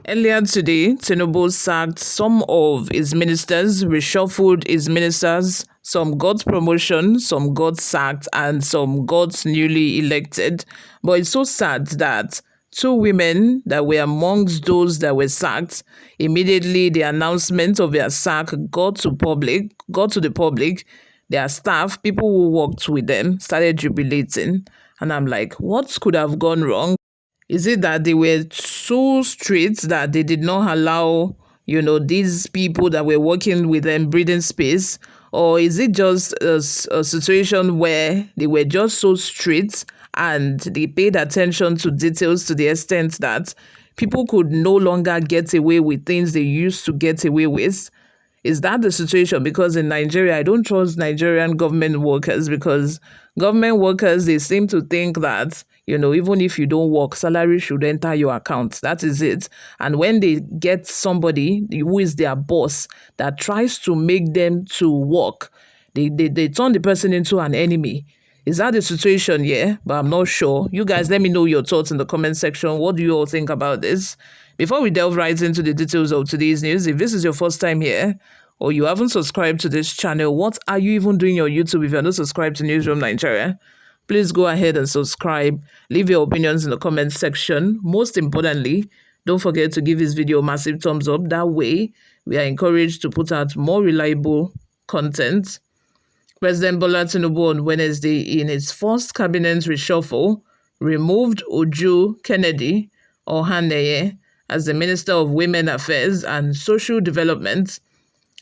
Earlier today, Tinubu sacked some of his ministers, reshuffled his ministers. Some got promotion, some got sacked, and some got newly elected. But it's so sad that two women that were amongst those that were sacked, immediately the announcement of their sack got to the public. Their staff, people who worked with them, started jubilating. And I'm like, what could have gone wrong? Is it that they were so strict that they did not allow, these people that were working with them breathing space? Or is it just a situation where they were just so strict and they paid attention to details to the extent that people could no longer get away with things they used to get away with? Is that the situation? Because in Nigeria, I don't trust Nigerian government workers, because government workers, they seem to think that, even if you don't work, salary should enter your account. That is it. And when they get somebody who is their boss that tries to make them to work, they turn the person into an enemy. Is that the situation? Yeah, but I'm not sure. You guys, let me know your thoughts in the comment section. What do you all think about this? Before we delve right into the details of today's news, if this is your first time here or you haven't subscribed to this channel, what are you even doing on YouTube if you're not subscribed to Newsroom Nigeria? Please go ahead and subscribe. Leave your opinions in the comment section. Most importantly, don't forget to give this video a massive thumbs up. That way, we are encouraged to put out more reliable content. President Bola Tinubu on Wednesday, in his first cabinet reshuffle, removed Uju-Ken Ohanenye as the Minister of Women Affairs and Social Development.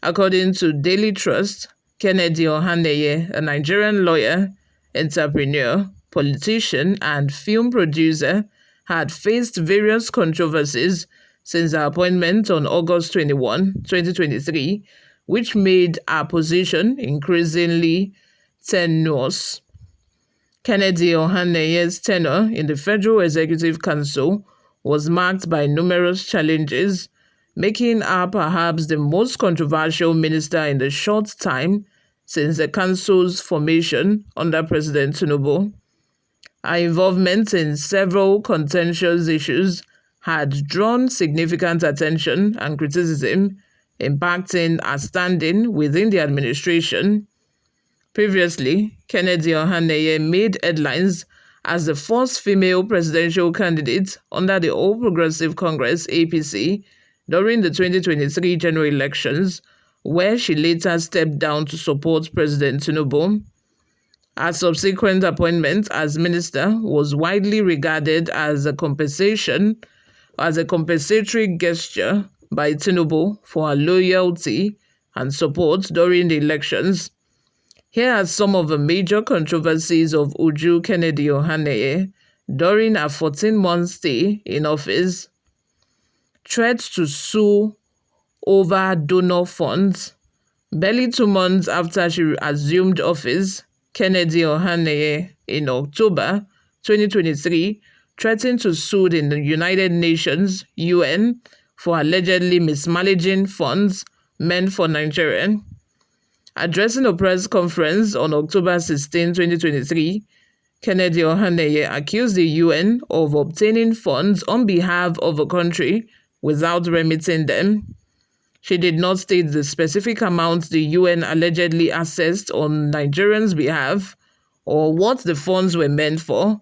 According to Daily Trust, Kennedy Ohanenye, a Nigerian lawyer, entrepreneur, politician, and film producer, had faced various controversies since her appointment on August 21, 2023, which made her position increasingly tenuous. Kennedy Ohanenye's tenure in the Federal Executive Council was marked by numerous challenges, making her perhaps the most controversial minister in the short time since the council's formation under President Tinubu. Her involvement in several contentious issues had drawn significant attention and criticism, impacting her standing within the administration. Previously, Kennedy Ohanenye made headlines as the first female presidential candidate under the All Progressive Congress (APC) during the 2023 general elections, where she later stepped down to support President Tinubu. Her subsequent appointment as minister was widely regarded as a compensatory gesture by Tinubu for her loyalty and support during the elections. Here are some of the major controversies of Uju-Ken Ohanenye during her 14-month stay in office. Threats to sue over donor funds. Barely 2 months after she assumed office, Kennedy Ohanenye, in October 2023, threatened to sue the United Nations (UN) for allegedly mismanaging funds meant for Nigeria. Addressing a press conference on October 16, 2023, Kennedy Ohanenye accused the UN of obtaining funds on behalf of a country without remitting them. She did not state the specific amount the UN allegedly assessed on Nigerians' behalf or what the funds were meant for,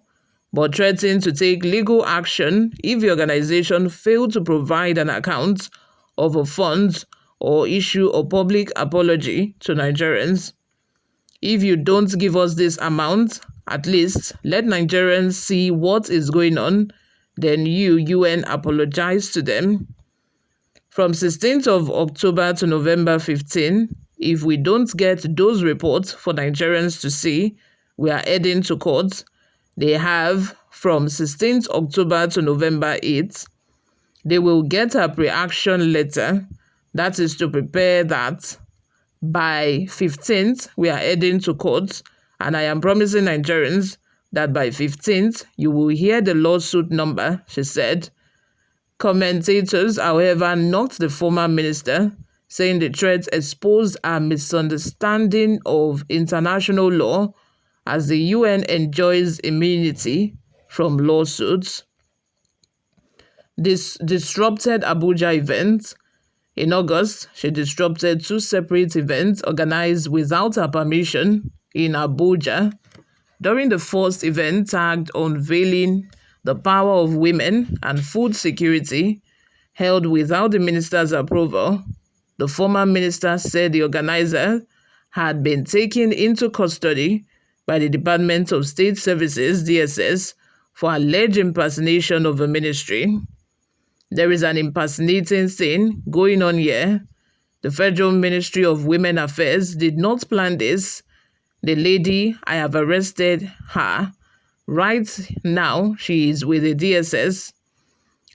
but threatened to take legal action if the organization failed to provide an account of the funds or issue a public apology to Nigerians. If you don't give us this amount, at least let Nigerians see what is going on, then you, UN, apologize to them. From 16th of October to November 15, if we don't get those reports for Nigerians to see, we are heading to court. They have from 16th October to November 8. They will get a pre-action letter. That is to prepare that by 15th, we are heading to court, and I am promising Nigerians that by 15th, you will hear the lawsuit number, she said. Commentators, however, knocked the former minister, saying the threats exposed a misunderstanding of international law as the UN enjoys immunity from lawsuits. This disrupted Abuja event. In August, she disrupted two separate events organized without her permission in Abuja. During the first event, tagged Unveiling the Power of Women and Food Security, held without the minister's approval, the former minister said the organizer had been taken into custody by the Department of State Services, DSS, for alleged impersonation of a ministry. There is an impersonating thing going on here. The Federal Ministry of Women Affairs did not plan this. The lady, I have arrested her. Right now, she is with the DSS.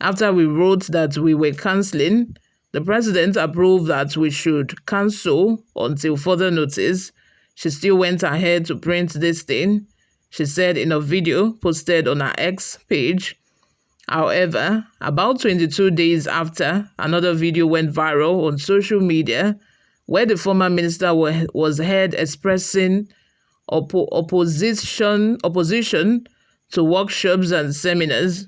After we wrote that we were cancelling, the president approved that we should cancel until further notice. She still went ahead to print this thing, she said in a video posted on her X page. However, about 22 days after, another video went viral on social media where the former minister was heard expressing opposition to workshops and seminars.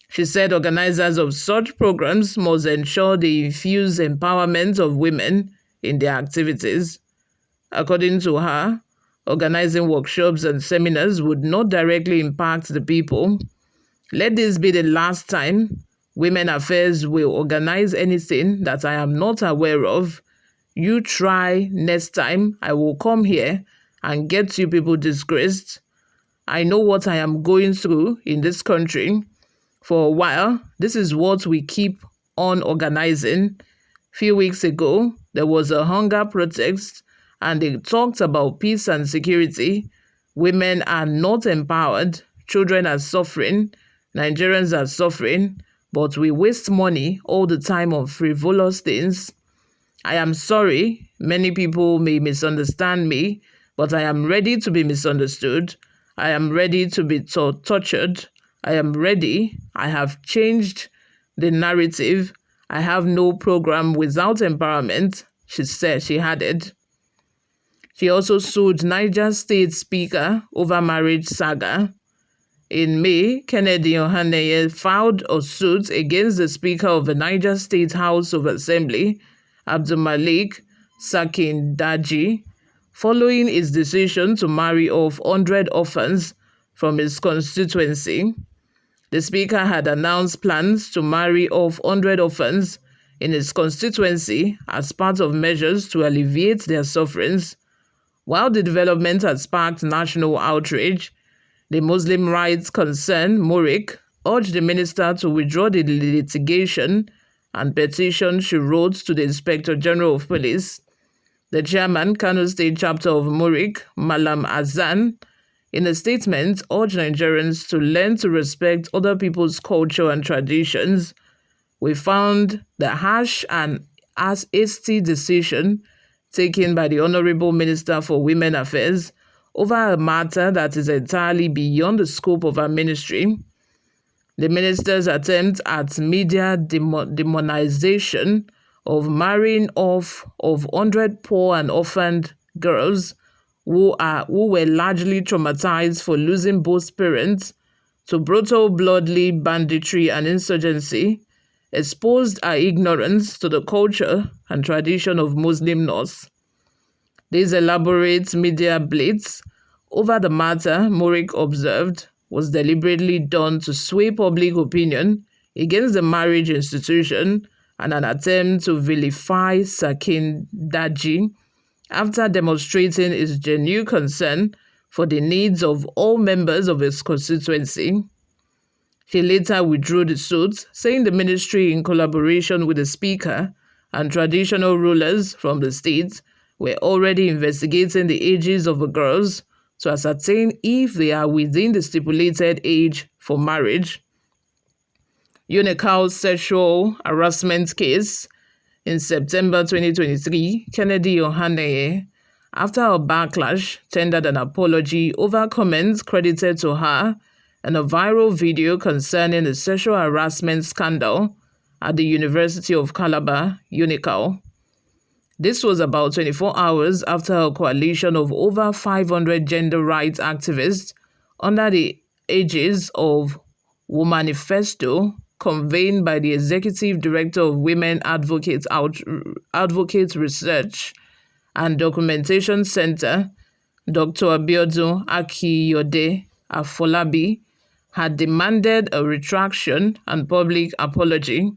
She said organizers of such programs must ensure they infuse empowerment of women in their activities. According to her, organizing workshops and seminars would not directly impact the people. Let this be the last time Women Affairs will organize anything that I am not aware of. You try next time, I will come here and get you people disgraced. I know what I am going through in this country. For a while, this is what we keep on organizing. Few weeks ago, there was a hunger protest and they talked about peace and security. Women are not empowered. Children are suffering. Nigerians are suffering. But we waste money all the time on frivolous things. I am sorry. Many people may misunderstand me, but I am ready to be misunderstood. I am ready to be tortured. I am ready. I have changed the narrative. I have no program without empowerment, she said. She added. She also sued Niger State Speaker over marriage saga. In May, Kennedy Ohanenye filed a suit against the Speaker of the Niger State House of Assembly, Abdulmalik Sakindaji, following his decision to marry off 100 orphans from his constituency. The Speaker had announced plans to marry off 100 orphans in his constituency as part of measures to alleviate their sufferings. While the development had sparked national outrage, the Muslim rights concern, Murik, urged the minister to withdraw the litigation and petition she wrote to the Inspector General of Police. The chairman, Kano State chapter of Murik, Malam Azan, in a statement, urged Nigerians to learn to respect other people's culture and traditions. We found the harsh and hasty decision taken by the Honorable Minister for Women Affairs over a matter that is entirely beyond the scope of our ministry. The minister's attempt at media demonization of marrying off of 100 poor and orphaned girls who were largely traumatized for losing both parents to brutal bloodly banditry and insurgency exposed our ignorance to the culture and tradition of Muslim North. This elaborate media blitz over the matter, Murik observed, was deliberately done to sway public opinion against the marriage institution and an attempt to vilify Sakin Daji after demonstrating his genuine concern for the needs of all members of his constituency. He later withdrew the suit, saying the ministry, in collaboration with the speaker and traditional rulers from the state, were already investigating the ages of the girls to ascertain if they are within the stipulated age for marriage. Unical's sexual harassment case. In September 2023, Kennedy Ohanenye, after a backlash, tendered an apology over comments credited to her in a viral video concerning the sexual harassment scandal at the University of Calabar, Unical. This was about 24 hours after a coalition of over 500 gender rights activists under the aegis of Womanifesto convened by the Executive Director of Women Advocate Research and Documentation Center, Dr. Abiodun Akiyode Afolabi, had demanded a retraction and public apology.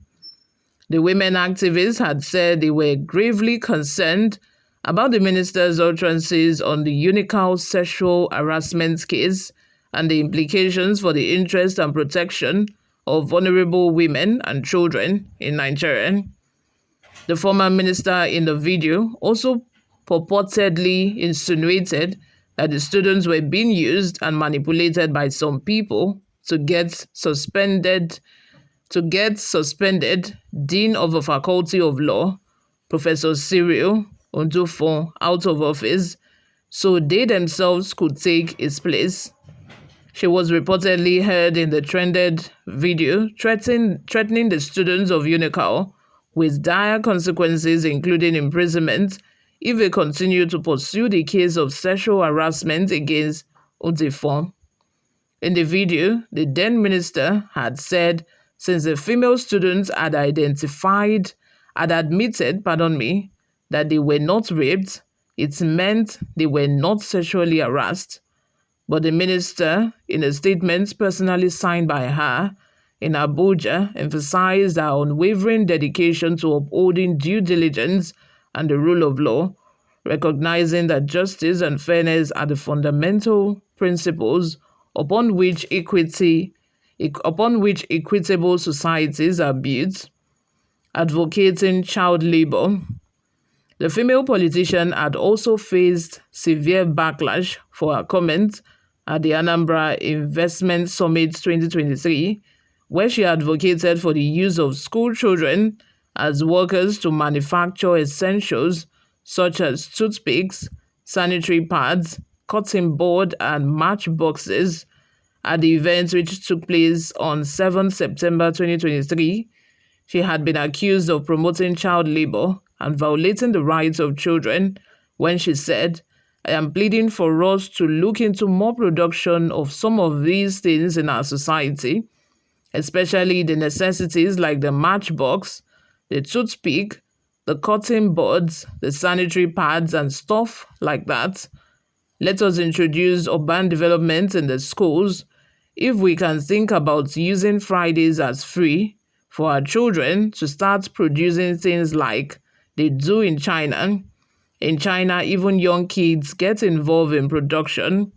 The women activists had said they were gravely concerned about the minister's utterances on the Unical sexual harassment case and the implications for the interest and protection of vulnerable women and children in Nigeria. The former minister in the video also purportedly insinuated that the students were being used and manipulated by some people to get suspended. Dean of the Faculty of Law, Professor Cyril Ondufon, out of office so they themselves could take his place. She was reportedly heard in the trended video threatening the students of Unical with dire consequences, including imprisonment, if they continue to pursue the case of sexual harassment against Ondufon. In the video, the then minister had said since the female students had admitted, that they were not raped, it meant they were not sexually harassed. But the minister, in a statement personally signed by her in Abuja, emphasized her unwavering dedication to upholding due diligence and the rule of law, recognizing that justice and fairness are the fundamental principles upon which equitable societies are built. Advocating child labor. The female politician had also faced severe backlash for her comments at the Anambra Investment Summit 2023, where she advocated for the use of school children as workers to manufacture essentials such as toothpicks, sanitary pads, cotton board, and matchboxes. At the event, which took place on 7 September 2023, she had been accused of promoting child labor and violating the rights of children when she said, "I am pleading for us to look into more production of some of these things in our society, especially the necessities like the matchbox, the toothpick, the cotton buds, the sanitary pads, and stuff like that. Let us introduce urban development in the schools. If we can think about using Fridays as free for our children to start producing things like they do in China. In China, even young kids get involved in production."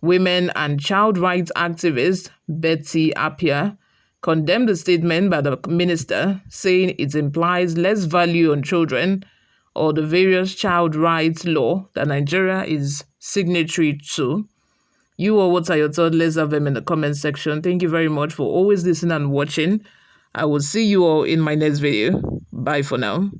Women and child rights activist Betty Appiah condemned the statement by the minister, saying it implies less value on children or the various child rights law that Nigeria is signatory to. You all, what are your thoughts? Let's have them in the comment section. Thank you very much for always listening and watching. I will see you all in my next video. Bye for now.